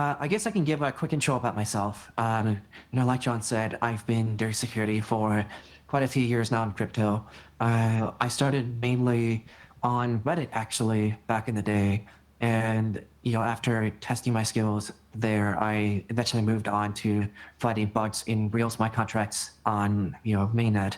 I guess I can give a quick intro about myself. Like John said, I've been doing security for quite a few years now in crypto. I started mainly on Reddit actually back in the day, and after testing my skills there, I eventually moved on to finding bugs in real smart contracts on mainnet.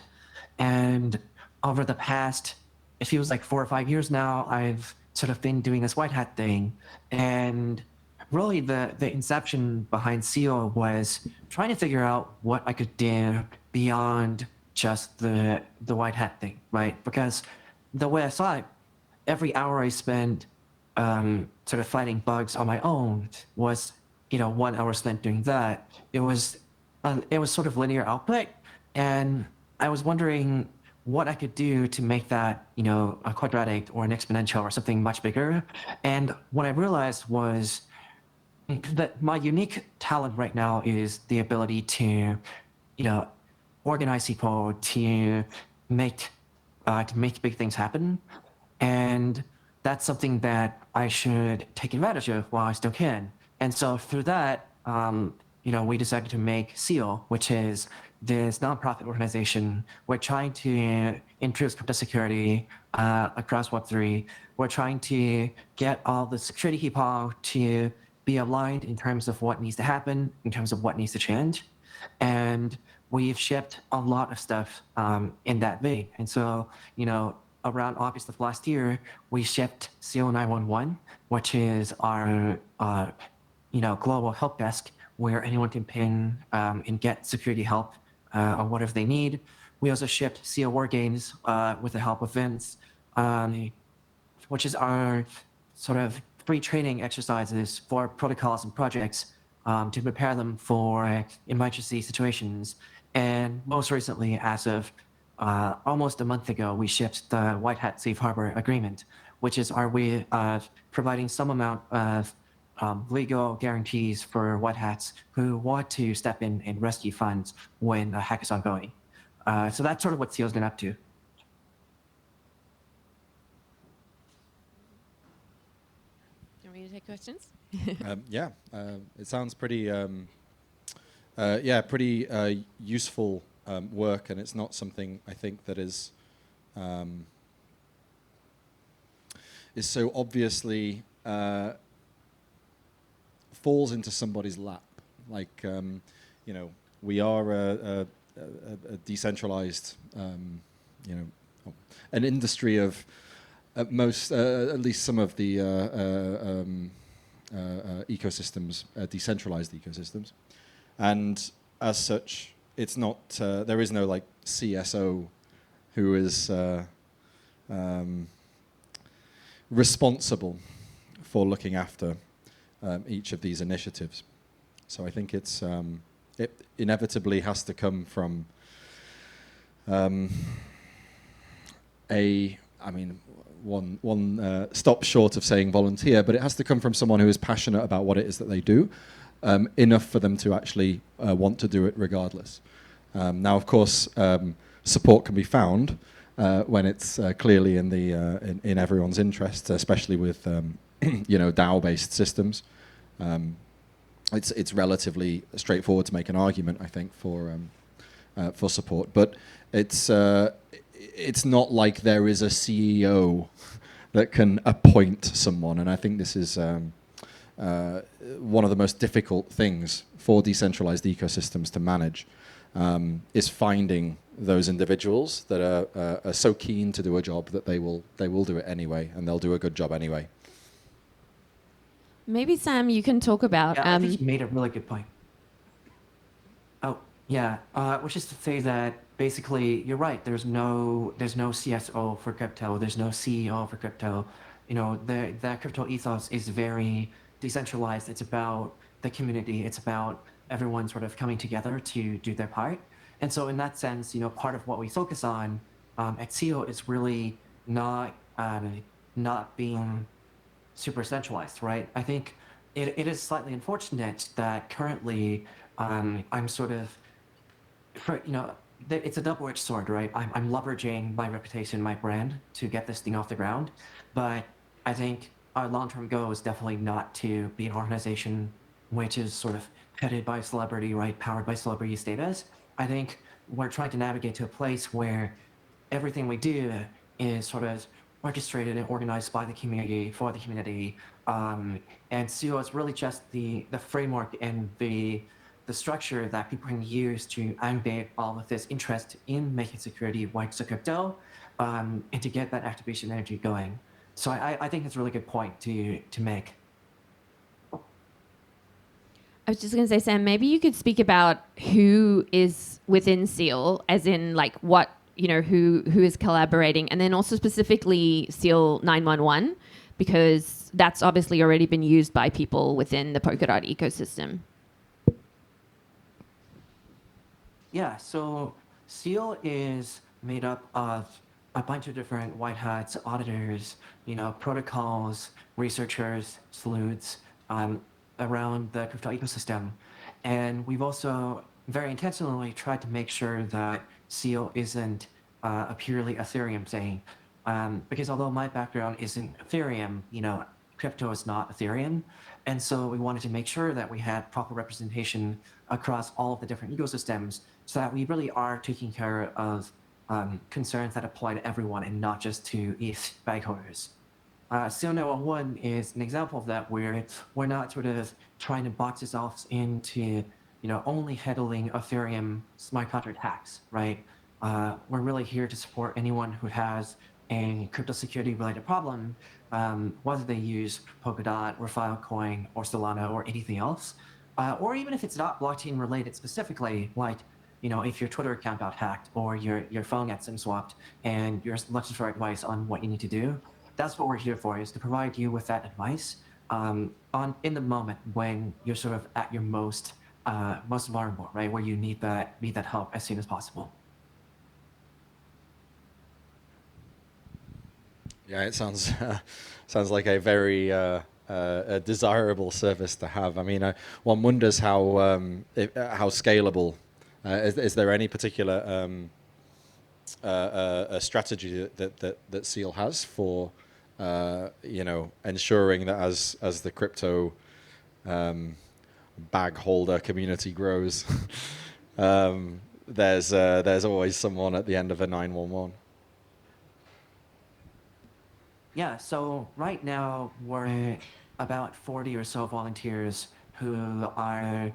And over the past, it feels like 4 or 5 years now, I've sort of been doing this white hat thing, and really the inception behind SEAL was trying to figure out what I could do beyond just the white hat thing, right? Because the way I saw it, every hour I spent sort of fighting bugs on my own was 1 hour spent doing that. It was sort of linear output, and I was wondering what I could do to make that a quadratic or an exponential or something much bigger. And what I realized was that my unique talent right now is the ability to, you know, organize people to make big things happen, and that's something that I should take advantage of while I still can. And so through that, we decided to make SEAL, which is this nonprofit organization. We're trying to improve crypto security across Web3. We're trying to get all the security people to be aligned in terms of what needs to happen, in terms of what needs to change. And we've shipped a lot of stuff in that vein. And so, around August of last year, we shipped SEAL 911, which is our, global help desk where anyone can ping and get security help on whatever they need. We also shipped SEAL War Games with the help of Vince, which is our sort of free training exercises for protocols and projects to prepare them for emergency situations. And most recently, as of almost a month ago, we shipped the White Hat Safe Harbor Agreement, which is our way of providing some amount of legal guarantees for white hats who want to step in and rescue funds when a hack is ongoing. So that's sort of what SEAL's been up to. Do you want me to take questions? It sounds pretty, pretty useful work, and it's not something I think that is so obviously falls into somebody's lap. Like, we are a decentralized, an industry of at least some of the ecosystems, decentralized ecosystems, and as such, it's not. There is no like CSO who is responsible for looking after each of these initiatives. So I think it inevitably has to come from one stop short of saying volunteer, but it has to come from someone who is passionate about what it is that they do, enough for them to actually want to do it regardless. Now, of course, support can be found when it's clearly in everyone's interest, especially with DAO-based systems. It's relatively straightforward to make an argument, I think, for support, but it's not like there is a CEO that can appoint someone, and I think this is one of the most difficult things for decentralized ecosystems to manage, is finding those individuals that are so keen to do a job that they will do it anyway, and they'll do a good job anyway. Maybe Sam, you can talk about. Yeah, I think you made a really good point. Oh, yeah, which is to say that basically you're right. There's no CSO for crypto. There's no CEO for crypto. The crypto ethos is very decentralized. It's about the community. It's about everyone sort of coming together to do their part. And so in that sense, part of what we focus on at SEO is really not being super centralized, right? I think it is slightly unfortunate that currently I'm sort of, it's a double-edged sword, right? I'm leveraging my reputation, my brand to get this thing off the ground, but I think our long-term goal is definitely not to be an organization which is sort of headed by celebrity, right, powered by celebrity status. I think we're trying to navigate to a place where everything we do is sort of orchestrated and organized by the community for the community. And SEO is really just the framework and the structure that people can use to animate all of this interest in making security white to crypto, and to get that activation energy going. So I think it's a really good point to make. I was just going to say, Sam, maybe you could speak about who is within SEAL, as in like what, who is collaborating, and then also specifically SEAL 911, because that's obviously already been used by people within the Polkadot ecosystem. Yeah, so SEAL is made up of a bunch of different white hats, auditors, protocols, researchers, sleuths, around the crypto ecosystem. And we've also very intentionally tried to make sure that SEAL isn't a purely Ethereum thing. Because although my background isn't Ethereum, crypto is not Ethereum. And so we wanted to make sure that we had proper representation across all of the different ecosystems so that we really are taking care of concerns that apply to everyone and not just to ETH bag holders. SEAL 911 is an example of that, where we're not sort of trying to box ourselves into, only handling Ethereum smart contract hacks, right? We're really here to support anyone who has a crypto security related problem, whether they use Polkadot or Filecoin or Solana or anything else, or even if it's not blockchain related specifically, like if your Twitter account got hacked or your phone gets SIM swapped and you're looking for advice on what you need to do. That's what we're here for, is to provide you with that advice in the moment when you're sort of at your most vulnerable, right, where you need that help as soon as possible. Yeah, it sounds like a very a desirable service to have. I mean, one wonders how scalable. Is there any particular a strategy that SEAL has for ensuring that as the crypto bag holder community grows, there's always someone at the end of a 911. Yeah, so right now we're about 40 or so volunteers who are,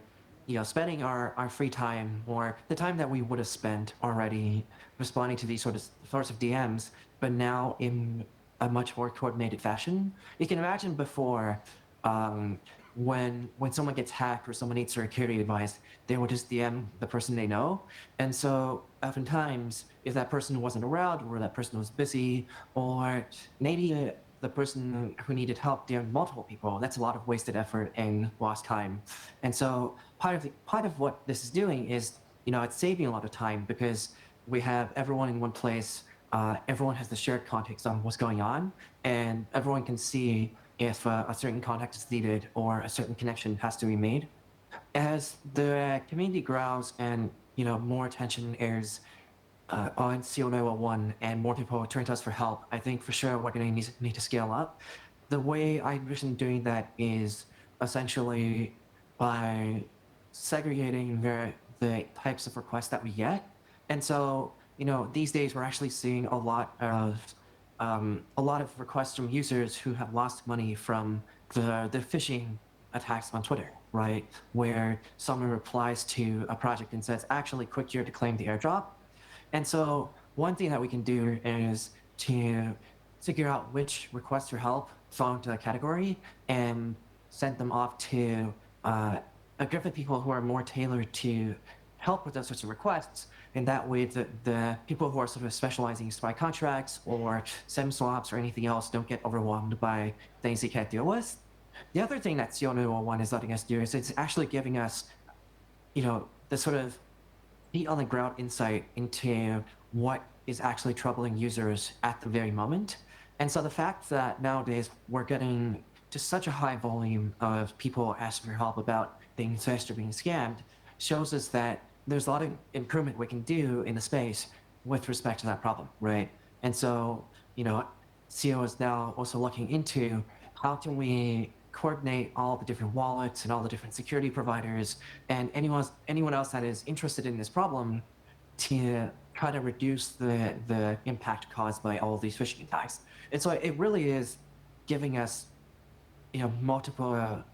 spending our free time, or the time that we would have spent already responding to these sorts of DMs, but now in a much more coordinated fashion. You can imagine before, when someone gets hacked or someone needs security advice, they will just DM the person they know. And so oftentimes, if that person wasn't around or that person was busy, or maybe the person who needed help DM'd multiple people, that's a lot of wasted effort and lost time. And so part of what this is doing is, it's saving a lot of time because we have everyone in one place. Everyone has the shared context on what's going on, and everyone can see if a certain context is needed or a certain connection has to be made. As the community grows and more attention airs on SEAL 911 and more people turn to us for help, I think for sure we're going to need to scale up. The way I envision doing that is essentially by segregating the types of requests that we get. And so, these days we're actually seeing a lot of requests from users who have lost money from the phishing attacks on Twitter, right? Where someone replies to a project and says, actually click here to claim the airdrop. And so one thing that we can do is to figure out which requests for help fall into that category and send them off to a group of people who are more tailored to help with those sorts of requests. And that way, the people who are sort of specializing in spy contracts or SIM swaps or anything else don't get overwhelmed by things they can't deal with. The other thing that SEAL 911 is letting us do is it's actually giving us, the sort of feet on the ground insight into what is actually troubling users at the very moment. And so the fact that nowadays we're getting to such a high volume of people asking for help about being phished or being scammed shows us that there's a lot of improvement we can do in the space with respect to that problem, right? And so, SEO is now also looking into how can we coordinate all the different wallets and all the different security providers and anyone else that is interested in this problem to try to reduce the impact caused by all of these phishing attacks. And so it really is giving us multiple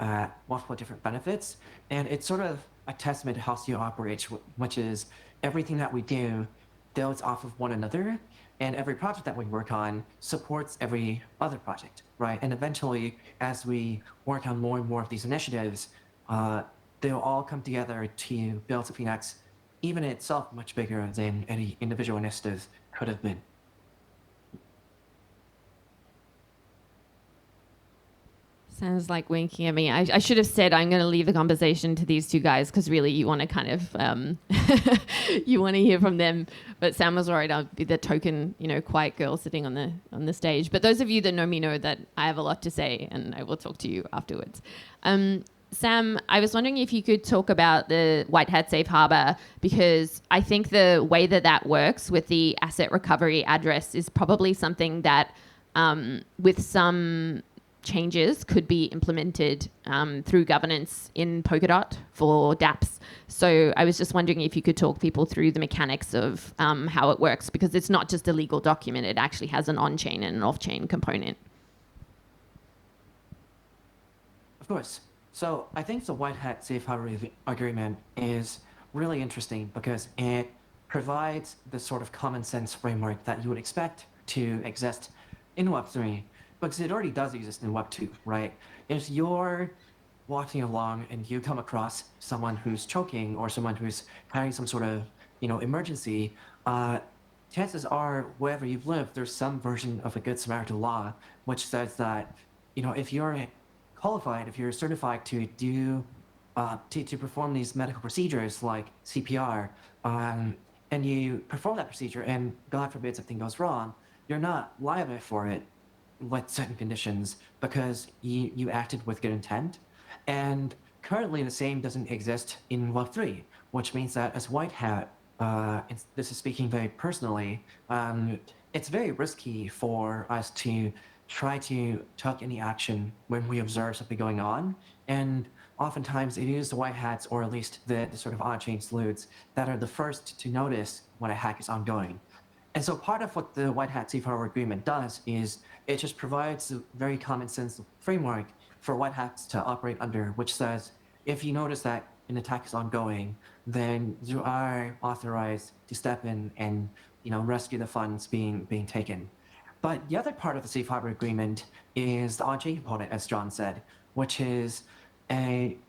different benefits, and it's sort of a testament to how SEO operates, which is everything that we do builds off of one another, and every project that we work on supports every other project, right? And eventually, as we work on more and more of these initiatives, they'll all come together to build something that's even itself much bigger than any individual initiative could have been. Sounds like winking at me. I should have said I'm going to leave the conversation to these two guys because really you want to kind of you want to hear from them. But Sam was worried I'd be the token, quiet girl sitting on the stage. But those of you that know me know that I have a lot to say, and I will talk to you afterwards. Sam, I was wondering if you could talk about the White Hat Safe Harbor, because I think the way that works with the asset recovery address is probably something that with some changes could be implemented through governance in Polkadot for dApps. So I was just wondering if you could talk people through the mechanics of how it works, because it's not just a legal document, it actually has an on-chain and an off-chain component. Of course. So I think the White Hat Safe Harbor Agreement is really interesting because it provides the sort of common sense framework that you would expect to exist in Web3, because it already does exist in Web 2, right? If you're walking along and you come across someone who's choking or someone who's having some sort of, emergency, chances are wherever you've lived, there's some version of a Good Samaritan law which says that, if you're qualified, if you're certified to do, to perform these medical procedures like CPR, and you perform that procedure and God forbid something goes wrong, you're not liable for it with certain conditions because you acted with good intent. And currently the same doesn't exist in Web3, which means that as White Hat, this is speaking very personally, it's very risky for us to try to take any action when we observe something going on. And oftentimes it is the White Hats, or at least the sort of on-chain sleuths, that are the first to notice when a hack is ongoing. And so part of what the White Hat Safe Harbor Agreement does is it just provides a very common sense framework for White Hats to operate under, which says, if you notice that an attack is ongoing, then you are authorized to step in and rescue the funds being taken. But the other part of the Safe Harbor Agreement is the on-chain component, as John said, which is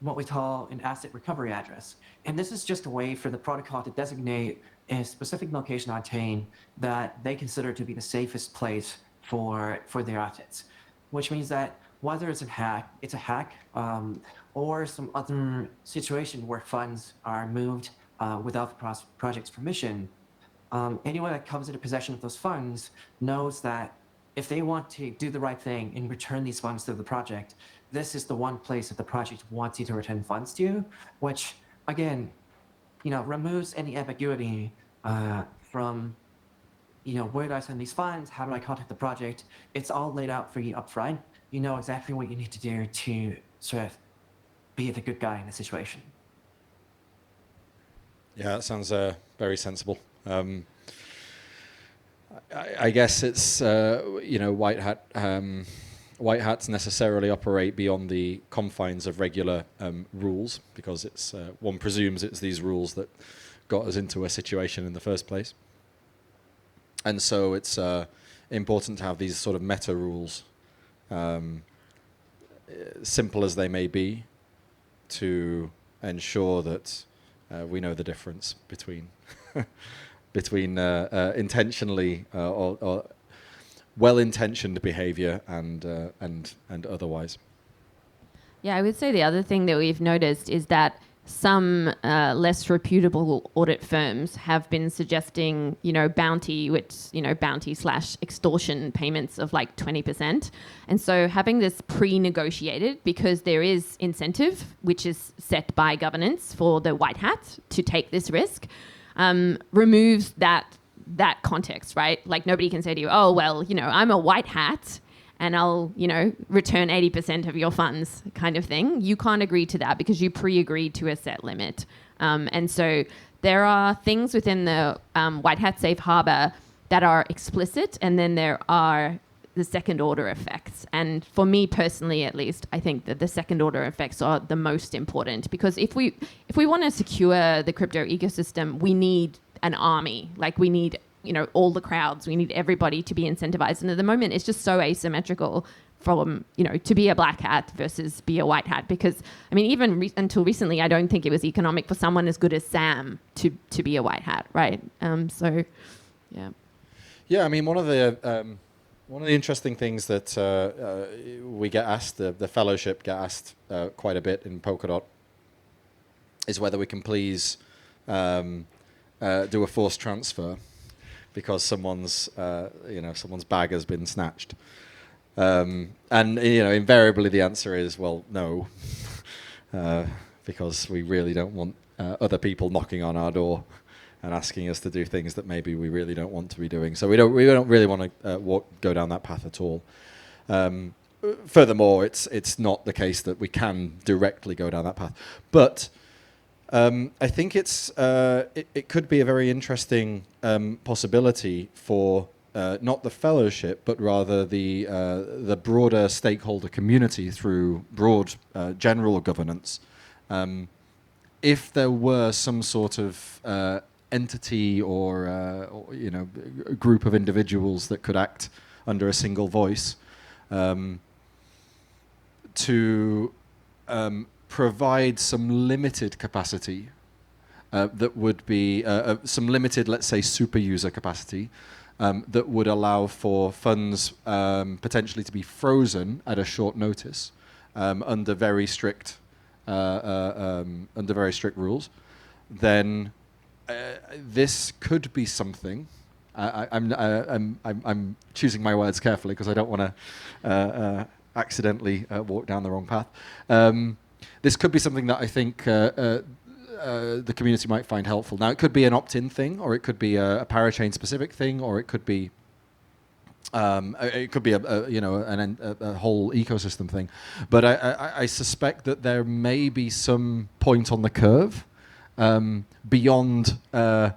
what we call an asset recovery address. And this is just a way for the protocol to designate a specific location on chain that they consider to be the safest place for their assets, which means that whether it's a hack, or some other situation where funds are moved without the project's permission, anyone that comes into possession of those funds knows that if they want to do the right thing and return these funds to the project, this is the one place that the project wants you to return funds to, which again, removes any ambiguity from, where do I send these funds? How do I contact the project? It's all laid out for you up front. You know exactly what you need to do to sort of be the good guy in the situation. Yeah, that sounds very sensible. I guess it's, White Hats necessarily operate beyond the confines of regular rules, because it's one presumes it's these rules that got us into a situation in the first place. And so it's important to have these sort of meta rules, simple as they may be, to ensure that we know the difference between intentionally or well-intentioned behavior and otherwise. Yeah, I would say the other thing that we've noticed is that some less reputable audit firms have been suggesting, bounty / extortion payments of like 20%. And so having this pre-negotiated, because there is incentive, which is set by governance for the White Hat to take this risk, removes that context, right? Like nobody can say to you, oh, well, I'm a White Hat and I'll, return 80% of your funds kind of thing. You can't agree to that because you pre-agreed to a set limit. And so there are things within the White Hat Safe Harbor that are explicit, and then there are the second order effects. And for me personally, at least, I think that the second order effects are the most important, because if we want to secure the crypto ecosystem, we need an army. Like, we need, all the crowds, we need everybody to be incentivized. And at the moment, it's just so asymmetrical from, to be a black hat versus be a white hat. Because, I mean, even until recently, I don't think it was economic for someone as good as Sam to be a white hat, right? So, yeah. Yeah, I mean, one of the interesting things that we get asked, the fellowship get asked quite a bit in Polkadot, is whether we can please do a forced transfer because someone's bag has been snatched. And invariably the answer is, well, no, because we really don't want other people knocking on our door and asking us to do things that maybe we really don't want to be doing. So we don't really want to go down that path at all. Furthermore, it's not the case that we can directly go down that path. But I think it could be a very interesting possibility for not the fellowship, but rather the broader stakeholder community through broad general governance. If there were some sort of entity or a group of individuals that could act under a single voice to provide some limited capacity that would be some limited, let's say, super user capacity that would allow for funds potentially to be frozen at a short notice under very strict rules, then this could be something. I'm choosing my words carefully because I don't want to accidentally walk down the wrong path. This could be something that I think the community might find helpful. Now, it could be an opt-in thing, or it could be a parachain specific thing, or it could be a whole ecosystem thing. But I suspect that there may be some point on the curve beyond, the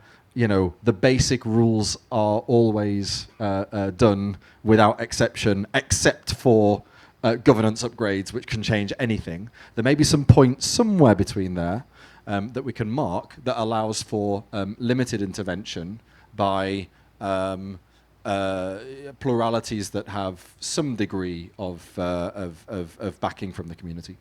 basic rules are always done without exception, except for governance upgrades, which can change anything. There may be some point somewhere between there that we can mark that allows for limited intervention by pluralities that have some degree of backing from the community.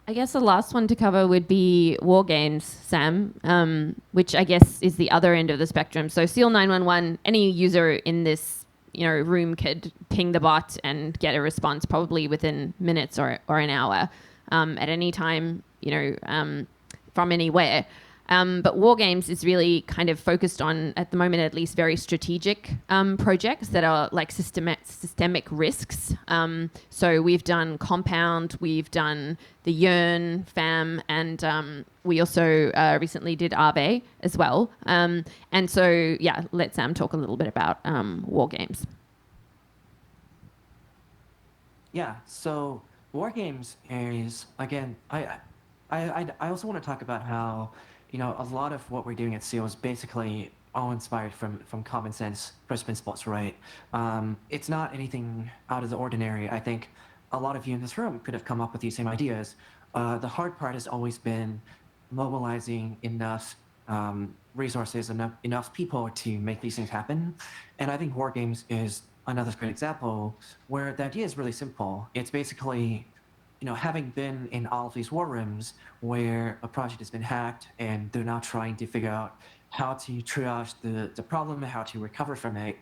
I guess the last one to cover would be war games, Sam, which I guess is the other end of the spectrum. So Seal 911, any user in this room could ping the bot and get a response probably within minutes or an hour at any time, from anywhere. But war games is really kind of focused on, at the moment at least, very strategic projects that are like systemic risks. So we've done Compound, we've done the Yearn, FAM, and we also recently did Aave as well. And so, yeah, let Sam talk a little bit about war games. Yeah, so war games is, again, I also want to talk about how a lot of what we're doing at Seal is basically all inspired from common sense first principles, right? It's not anything out of the ordinary. I think a lot of you in this room could have come up with these same ideas. The hard part has always been mobilizing enough resources, enough people to make these things happen. And I think war games is another great example where the idea is really simple. It's basically having been in all of these war rooms where a project has been hacked and they're now trying to figure out how to triage the problem, how to recover from it,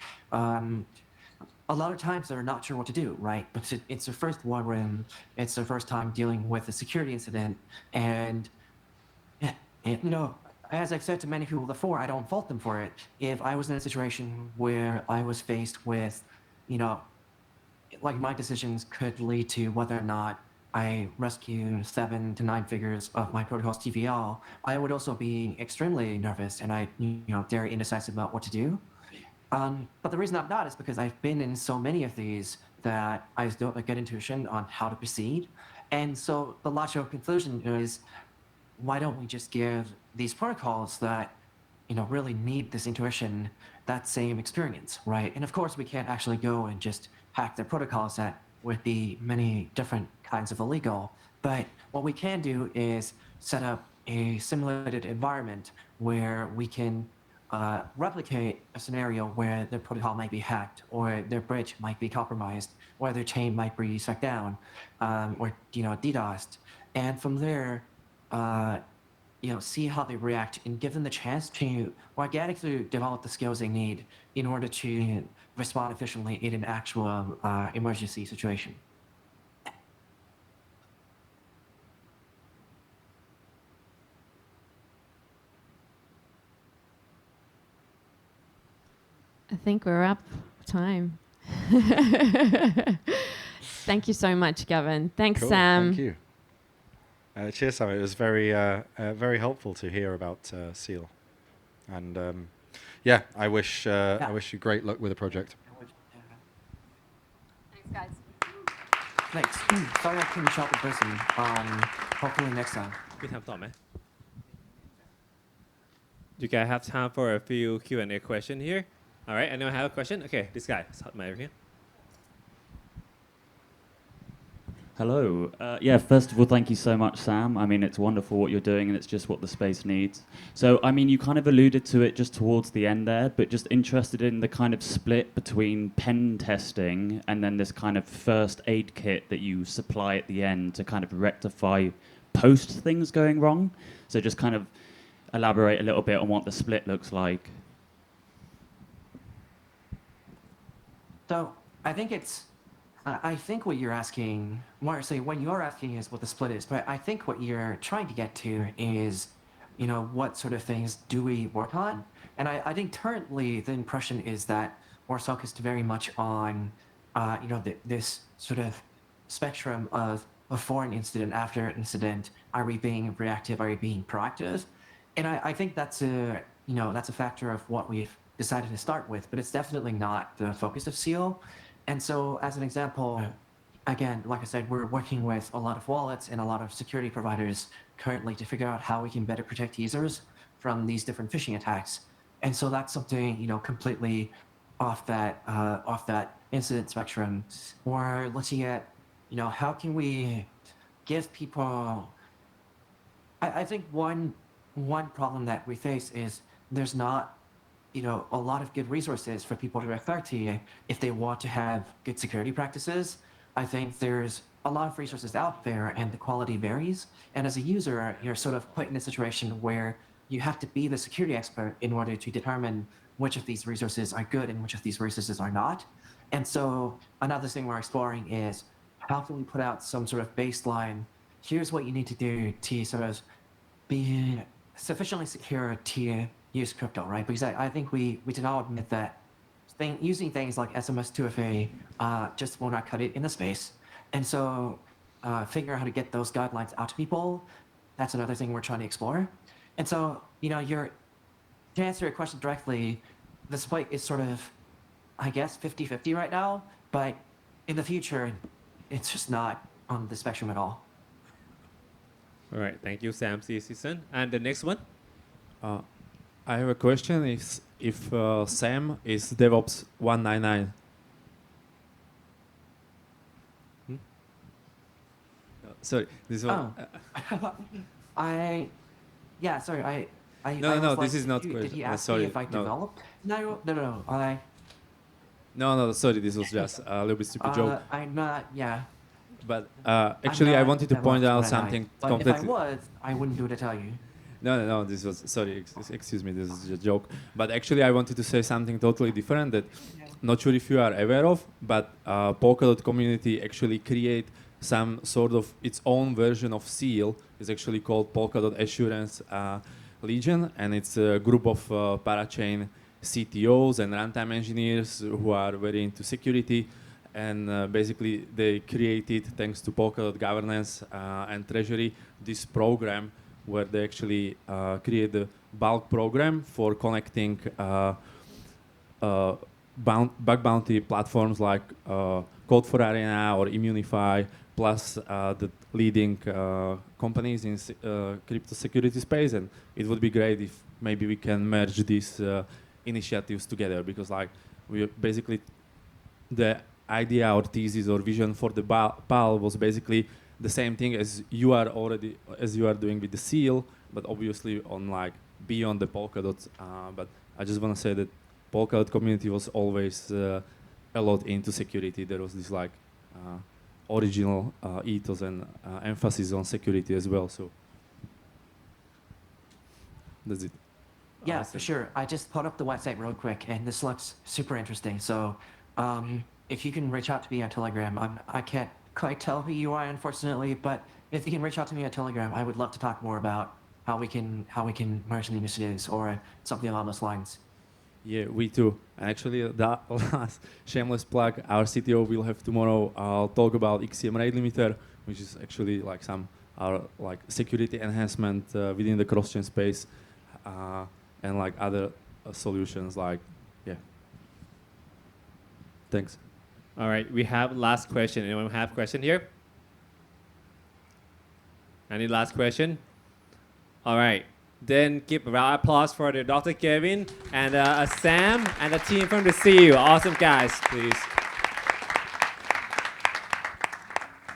a lot of times they're not sure what to do, right? But it's their first war room, it's their first time dealing with a security incident, and as I've said to many people before, I don't fault them for it. If I was in a situation where I was faced with, like my decisions could lead to whether or not I rescue 7 to 9 figures of my protocol's TVL, I would also be extremely nervous and very indecisive about what to do. But the reason I'm not is because I've been in so many of these that I just don't get intuition on how to proceed. And so the logical conclusion is, why don't we just give these protocols that really need this intuition that same experience, right? And of course, we can't actually go and just hack their protocols that would be many different kinds of illegal. But what we can do is set up a simulated environment where we can replicate a scenario where their protocol might be hacked, or their bridge might be compromised, or their chain might be shut down, or DDoSed. And from there, see how they react and give them the chance to organically develop the skills they need in order to respond efficiently in an actual emergency situation. I think we're up time. Thank you so much, Gavin. Thanks, Cool, Sam. Thank you. Cheers, Sam. It was very helpful to hear about SEAL, and I wish you great luck with the project. Thanks, guys. Thanks. Sorry I couldn't show up in person. Hopefully next time. มีถามต่อไหม You guys have time for a few Q&A question here? All right, anyone have a question? Okay, this guy. My here. Hello. First of all, thank you so much, Sam. I mean, it's wonderful what you're doing, and it's just what the space needs. So, I mean, you kind of alluded to it just towards the end there, but just interested in the kind of split between pen testing and then this kind of first aid kit that you supply at the end to kind of rectify post things going wrong. So just kind of elaborate a little bit on what the split looks like. So I think what you're asking, what you're asking is what the split is, but I think what you're trying to get to is, what sort of things do we work on? And I think currently the impression is that we're focused very much on, this sort of spectrum of before an incident, after an incident. Are we being reactive? Are we being proactive? And I think that's a factor of what we've decided to start with, but it's definitely not the focus of SEAL. And so, as an example, again, like I said, we're working with a lot of wallets and a lot of security providers currently to figure out how we can better protect users from these different phishing attacks. And so that's something, completely off that incident spectrum. We're looking at, how can we give people... I think one problem that we face is there's not a lot of good resources for people to refer to if they want to have good security practices. I think there's a lot of resources out there and the quality varies. And as a user, you're sort of put in a situation where you have to be the security expert in order to determine which of these resources are good and which of these resources are not. And so another thing we're exploring is, how can we put out some sort of baseline? Here's what you need to do to sort of be sufficiently secure to use crypto, right? Because I think we did all admit that using things like SMS 2FA just will not cut it in the space. And so figuring out how to get those guidelines out to people, that's another thing we're trying to explore. And so, to answer your question directly, the split is sort of, I guess, 50-50 right now, but in the future, it's just not on the spectrum at all. All right, thank you, Sam Season. And the next one? I have a question. If Sam is DevOps 199. Sorry, this one. Sorry, No, this is not did question. he ask Sorry, me if I no. developed? No. No, sorry, this was just a little bit stupid joke. I'm not, yeah. But actually, I wanted to point out something But completely... if I was, I wouldn't do it to tell you. No, this was... Sorry, excuse me, this is a joke. But actually, I wanted to say something totally different that not sure if you are aware of, but Polkadot community actually create some sort of its own version of SEAL. It's actually called Polkadot Assurance Legion, and it's a group of parachain CTOs and runtime engineers who are very into security, and basically they created, thanks to Polkadot governance and treasury, this program where they actually create a bulk program for connecting bug bounty platforms like Code4Arena or Immunify, plus the leading companies in crypto security space. And it would be great if maybe we can merge these initiatives together, because like we basically, the idea or thesis or vision for the PAL was basically the same thing as you are doing with the seal, but obviously on like beyond the Polkadot. But I just want to say that Polkadot community was always a lot into security. There was this like original ethos and emphasis on security as well. So that's it. Yeah, Awesome. for sure. I just put up the website real quick, and this looks super interesting. So, if you can reach out to me on Telegram, I can't quite tell who you are, unfortunately, but if you can reach out to me on Telegram, I would love to talk more about how we can merge the initiatives or something along those lines. Yeah, we too. And actually, that last shameless plug, our CTO will have tomorrow talk about XCM rate limiter, which is actually like some our like security enhancement within the cross-chain space, and like other solutions. Like, yeah. Thanks. All right, we have last question. Anyone have a question here? Any last question? All right. Then give a round of applause for the Dr. Gavin and Sam and the team from the CU. Awesome guys, please.